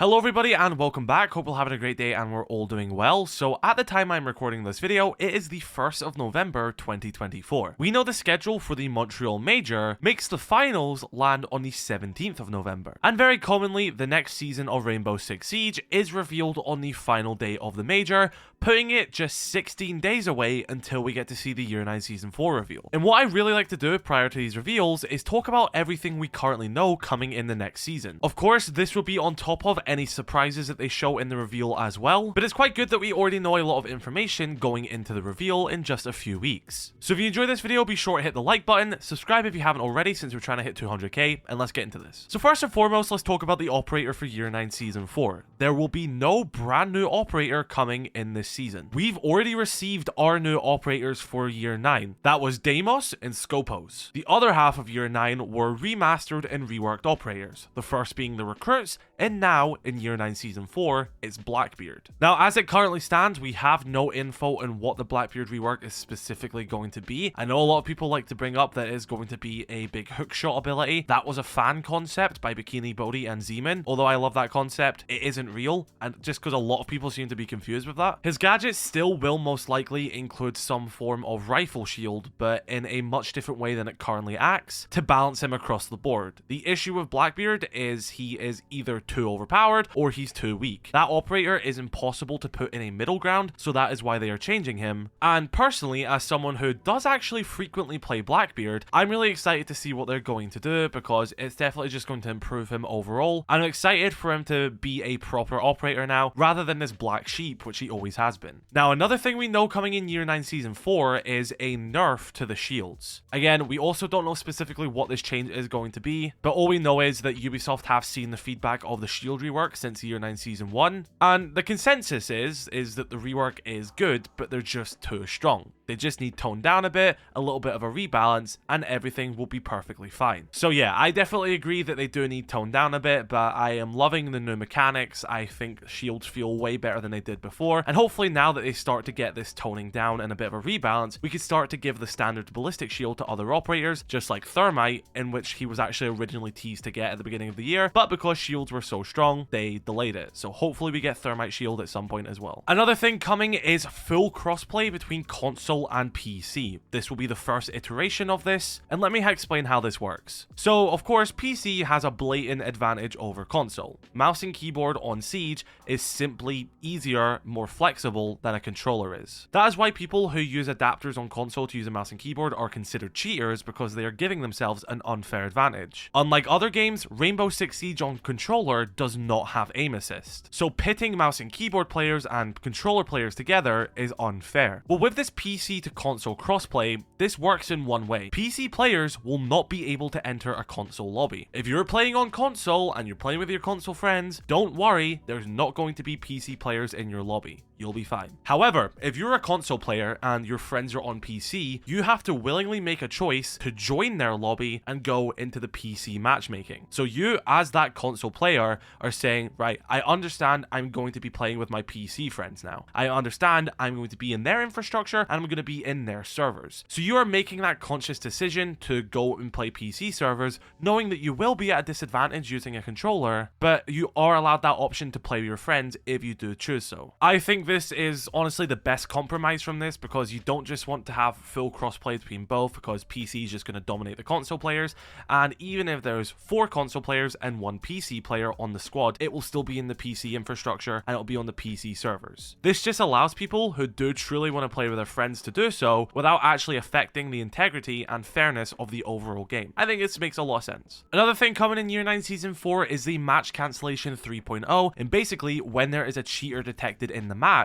Hello everybody and welcome back. Hope you're having a great day and we're all doing well. So at the time I'm recording this video, it is the 1st of November 2024. We know the schedule for the Montreal Major makes the finals land on the 17th of November. And very commonly, the next season of Rainbow Six Siege is revealed on the final day of the Major, putting it just 16 days away until we get to see the Year 9 Season 4 reveal. And what I really like to do prior to these reveals is talk about everything we currently know coming in the next season. Of course, this will be on top of any surprises that they show in the reveal as well, but it's quite good that we already know a lot of information going into the reveal in just a few weeks. So if you enjoyed this video, be sure to hit the like button, subscribe if you haven't already since we're trying to hit 200k, and let's get into this. So first and foremost, let's talk about the operator for Year 9 Season 4. There will be no brand new operator coming in this season. We've already received our new operators for Year 9. That was Deimos and Scopos. The other half of Year 9 were remastered and reworked operators, the first being the recruits, and now in Year 9 Season 4, it's Blackbeard. Now, as it currently stands, we have no info on what the Blackbeard rework is specifically going to be. I know a lot of people like to bring up that it is going to be a big hookshot ability. That was a fan concept by Bikini Bodhi and Zeman. Although I love that concept, it isn't real, and just because a lot of people seem to be confused with that. His gadgets still will most likely include some form of rifle shield, but in a much different way than it currently acts, to balance him across the board. The issue with Blackbeard is he is either too overpowered or he's too weak. That operator is impossible to put in a middle ground, so that is why they are changing him. And personally, as someone who does actually frequently play Blackbeard, I'm really excited to see what they're going to do because it's definitely just going to improve him overall. I'm excited for him to be a proper operator now, rather than this black sheep, which he always has been. Now, another thing we know coming in Year 9 Season 4 is a nerf to the shields. Again, we also don't know specifically what this change is going to be, but all we know is that Ubisoft have seen the feedback of the shield rework since Year 9 Season 1, and the consensus is that the rework is good, but they're just too strong. They just need toned down a bit, a little bit of a rebalance, and everything will be perfectly fine. So yeah, I definitely agree that they do need toned down a bit, but I am loving the new mechanics. I think shields feel way better than they did before, and hopefully now that they start to get this toning down and a bit of a rebalance, we can start to give the standard ballistic shield to other operators, just like Thermite, in which he was actually originally teased to get at the beginning of the year, but because shields were so strong, they delayed it. So hopefully we get Thermite shield at some point as well. Another thing coming is full crossplay between console and PC. This will be the first iteration of this, and let me explain how this works. So of course, PC has a blatant advantage over console. Mouse and keyboard on Siege is simply easier, more flexible than a controller is. That is why people who use adapters on console to use a mouse and keyboard are considered cheaters, because they are giving themselves an unfair advantage. Unlike other games, Rainbow Six Siege on controller does not have aim assist, so pitting mouse and keyboard players and controller players together is unfair. But with this PC to console crossplay, this works in one way. PC players will not be able to enter a console lobby. If you're playing on console and you're playing with your console friends, don't worry, there's not going to be PC players in your lobby. You'll be fine. However, if you're a console player and your friends are on PC, you have to willingly make a choice to join their lobby and go into the PC matchmaking. So you, as that console player, are saying, right, I understand I'm going to be playing with my PC friends now. I understand I'm going to be in their infrastructure and I'm going to be in their servers. So you are making that conscious decision to go and play PC servers, knowing that you will be at a disadvantage using a controller, but you are allowed that option to play with your friends if you do choose so. I think this is honestly the best compromise from this, because you don't just want to have full crossplay between both, because PC is just going to dominate the console players, and even if there's 4 console players and 1 PC player on the squad, it will still be in the PC infrastructure and it'll be on the PC servers. This just allows people who do truly want to play with their friends to do so without actually affecting the integrity and fairness of the overall game. I think this makes a lot of sense. Another thing coming in Year 9 Season 4 is the match cancellation 3.0, and basically when there is a cheater detected in the match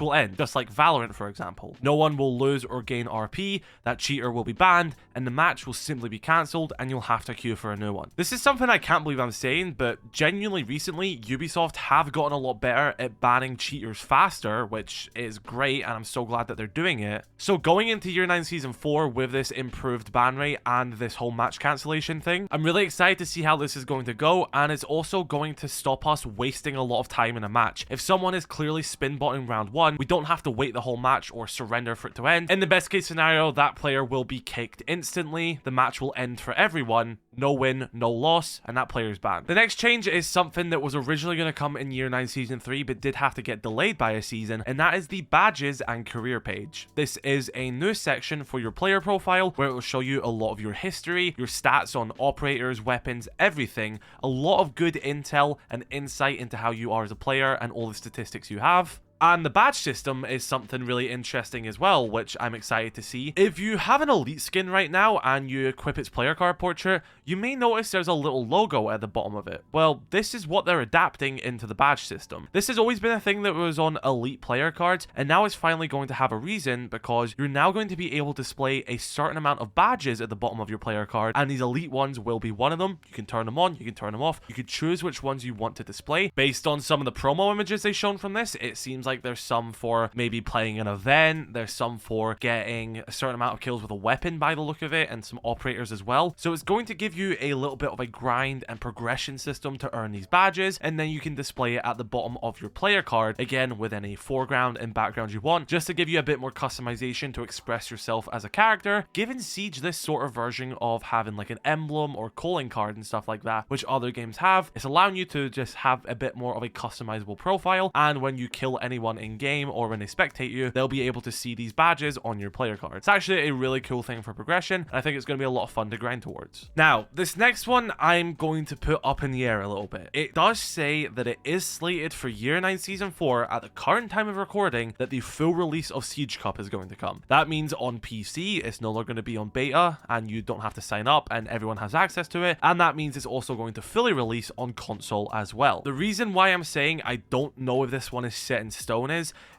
will end, just like Valorant for example. No one will lose or gain RP, that cheater will be banned, and the match will simply be cancelled and you'll have to queue for a new one. This is something I can't believe I'm saying, but genuinely recently Ubisoft have gotten a lot better at banning cheaters faster, which is great, and I'm so glad that they're doing it. So going into Year 9 Season 4 with this improved ban rate and this whole match cancellation thing, I'm really excited to see how this is going to go, and it's also going to stop us wasting a lot of time in a match. If someone is clearly spin botting round 1, we don't have to wait the whole match or surrender for it to end. In the best case scenario, that player will be kicked instantly, the match will end for everyone, no win, no loss, and that player is banned. The next change is something that was originally going to come in Year 9 Season 3, but did have to get delayed by a season, and that is the badges and career page. This is a new section for your player profile where it will show you a lot of your history, your stats on operators, weapons, everything, a lot of good intel and insight into how you are as a player and all the statistics you have. And the badge system is something really interesting as well, which I'm excited to see. If you have an elite skin right now and you equip its player card portrait, you may notice there's a little logo at the bottom of it. Well, this is what they're adapting into the badge system. This has always been a thing that was on elite player cards, and now it's finally going to have a reason, because you're now going to be able to display a certain amount of badges at the bottom of your player card, and these elite ones will be one of them. You can turn them on, you can turn them off, you can choose which ones you want to display. Based on some of the promo images they've shown from this, it seems like there's some for maybe playing an event, there's some for getting a certain amount of kills with a weapon by the look of it, and some operators as well. So it's going to give you a little bit of a grind and progression system to earn these badges, and then you can display it at the bottom of your player card, again with any foreground and background you want, just to give you a bit more customization to express yourself as a character, giving Siege this sort of version of having like an emblem or calling card and stuff like that, which other games have. It's allowing you to just have a bit more of a customizable profile, and when you kill anyone in game or when they spectate you, they'll be able to see these badges on your player card. It's actually a really cool thing for progression, and I think it's going to be a lot of fun to grind towards. Now, this next one I'm going to put up in the air a little bit. It does say that it is slated for Year 9 Season 4 at the current time of recording, that the full release of Siege Cup is going to come. That means on PC, it's no longer going to be on beta, and you don't have to sign up, and everyone has access to it, and that means it's also going to fully release on console as well. The reason why I'm saying I don't know if this one is set in stone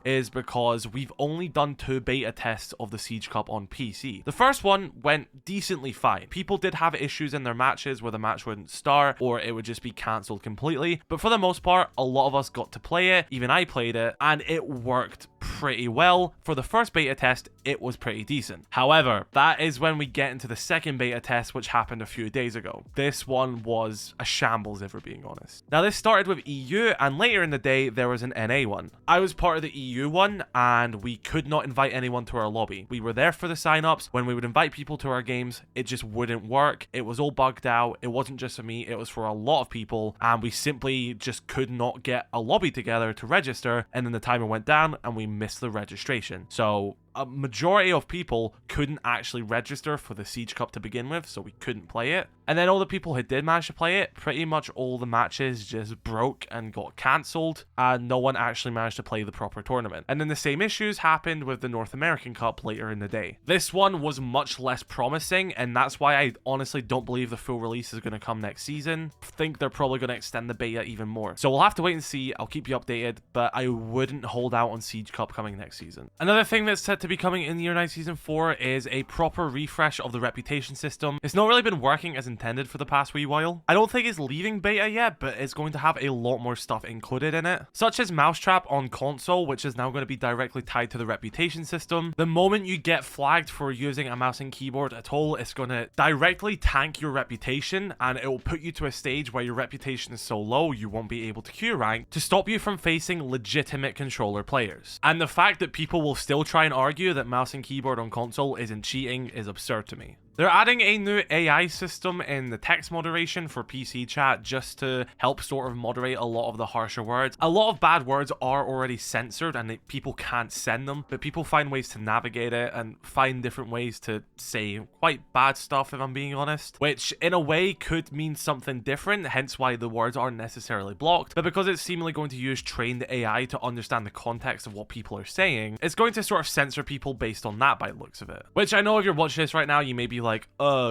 is because we've only done 2 beta tests of the Siege Cup on PC. The first one went decently fine. People did have issues in their matches where the match wouldn't start or it would just be cancelled completely, but for the most part, a lot of us got to play it, even I played it, and it worked pretty well. For the first beta test, it was pretty decent. However, that is when we get into the second beta test, which happened a few days ago. This one was a shambles, if we're being honest. Now, this started with EU, and later in the day, there was an NA one. I was part of the EU one, and we could not invite anyone to our lobby. We were there for the signups. When we would invite people to our games, it just wouldn't work. It was all bugged out. It wasn't just for me, it was for a lot of people, and we simply just could not get a lobby together to register, and then the timer went down, and we missed the registration. So a majority of people couldn't actually register for the Siege Cup to begin with, so we couldn't play it. And then all the people who did manage to play it, pretty much all the matches just broke and got cancelled, and no one actually managed to play the proper tournament. And then the same issues happened with the North American Cup later in the day. This one was much less promising, and that's why I honestly don't believe the full release is going to come next season. I think they're probably going to extend the beta even more. So we'll have to wait and see. I'll keep you updated, but I wouldn't hold out on Siege Cup coming next season. Another thing that's set to be coming in Year 9 Season 4 is a proper refresh of the reputation system. It's not really been working as intended for the past wee while. I don't think it's leaving beta yet, but it's going to have a lot more stuff included in it, such as Mousetrap on console, which is now going to be directly tied to the reputation system. The moment you get flagged for using a mouse and keyboard at all, it's going to directly tank your reputation, and it will put you to a stage where your reputation is so low you won't be able to queue rank, to stop you from facing legitimate controller players. And the fact that people will still try and argue that mouse and keyboard on console isn't cheating is absurd to me. They're adding a new AI system in the text moderation for PC chat just to help sort of moderate a lot of the harsher words. A lot of bad words are already censored and people can't send them, but people find ways to navigate it and find different ways to say quite bad stuff, if I'm being honest, which in a way could mean something different, hence why the words aren't necessarily blocked. But because it's seemingly going to use trained AI to understand the context of what people are saying, it's going to sort of censor people based on that by the looks of it. Which I know if you're watching this right now, you may be like,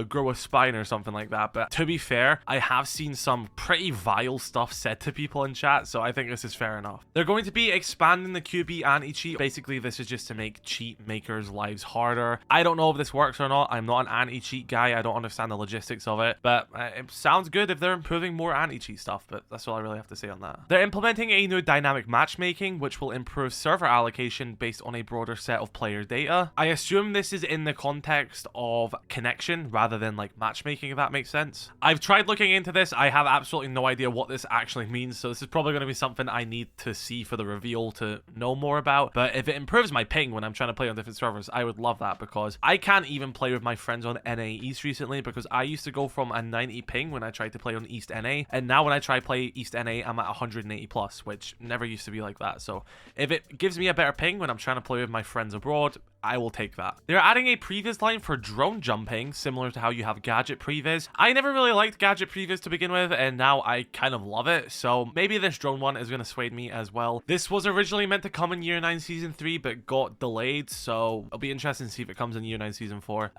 grow a spine or something like that, but to be fair, I have seen some pretty vile stuff said to people in chat, so I think this is fair enough. They're going to be expanding the QB anti-cheat. Basically, this is just to make cheat makers' lives harder. I don't know if this works or not. I'm not an anti-cheat guy. I don't understand the logistics of it, but it sounds good if they're improving more anti-cheat stuff, but that's all I really have to say on that. They're implementing a new dynamic matchmaking, which will improve server allocation based on a broader set of player data. I assume this is in the context of connection rather than like matchmaking, if that makes sense. I've tried looking into this. I have absolutely no idea what this actually means, so this is probably going to be something I need to see for the reveal to know more about. But if it improves my ping when I'm trying to play on different servers, I would love that, because I can't even play with my friends on NA East recently, because I used to go from a 90 ping when I tried to play on East NA, and now when I try play East NA, I'm at 180 plus, which never used to be like that. So if it gives me a better ping when I'm trying to play with my friends abroad, I will take that. They're adding a previs line for drone jumping, similar to how you have gadget previs. I never really liked gadget previs to begin with, and now I kind of love it, so maybe this drone one is going to sway me as well. This was originally meant to come in Year 9 Season 3, but got delayed, so it'll be interesting to see if it comes in Year 9 Season 4.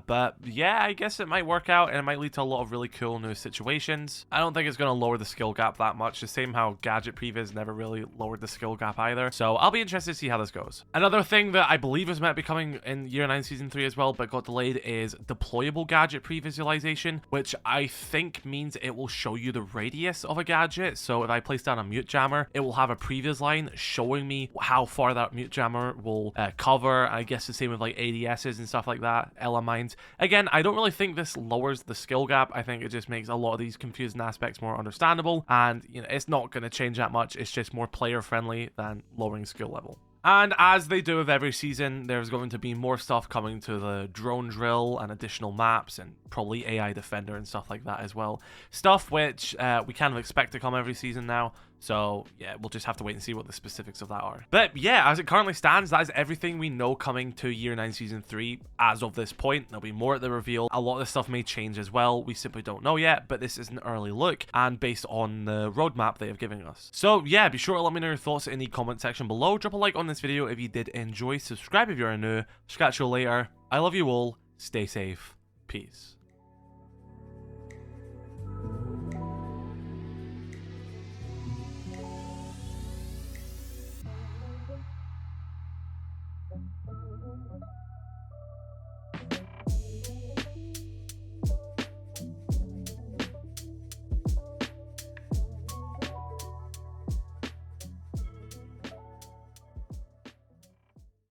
But yeah, I guess it might work out, and it might lead to a lot of really cool new situations. I don't think it's going to lower the skill gap that much, the same how gadget previs never really lowered the skill gap either, so I'll be interested to see how this goes. Another thing that I believe is meant to be coming in Year 9 Season 3 as well, but got delayed, is deployable gadget pre-visualization, which I think means it will show you the radius of a gadget. So if I place down a mute jammer, it will have a previs line showing me how far that mute jammer will cover. I guess the same with like ADSs and stuff like that, LMines. Again, I don't really think this lowers the skill gap. I think it just makes a lot of these confusing aspects more understandable, and you know, it's not going to change that much. It's just more player friendly than lowering skill level. And as they do with every season, there's going to be more stuff coming to the drone drill and additional maps, and probably AI defender and stuff like that as well. Stuff which we kind of expect to come every season now. So yeah, we'll just have to wait and see what the specifics of that are. But yeah, as it currently stands, that is everything we know coming to Year 9 Season 3 as of this point. There'll be more at the reveal. A lot of this stuff may change as well. We simply don't know yet, but this is an early look and based on the roadmap they have given us. So yeah, be sure to let me know your thoughts in the comment section below. Drop a like on this video if you did enjoy. Subscribe if you're new. Catch you later. I love you all. Stay safe. Peace.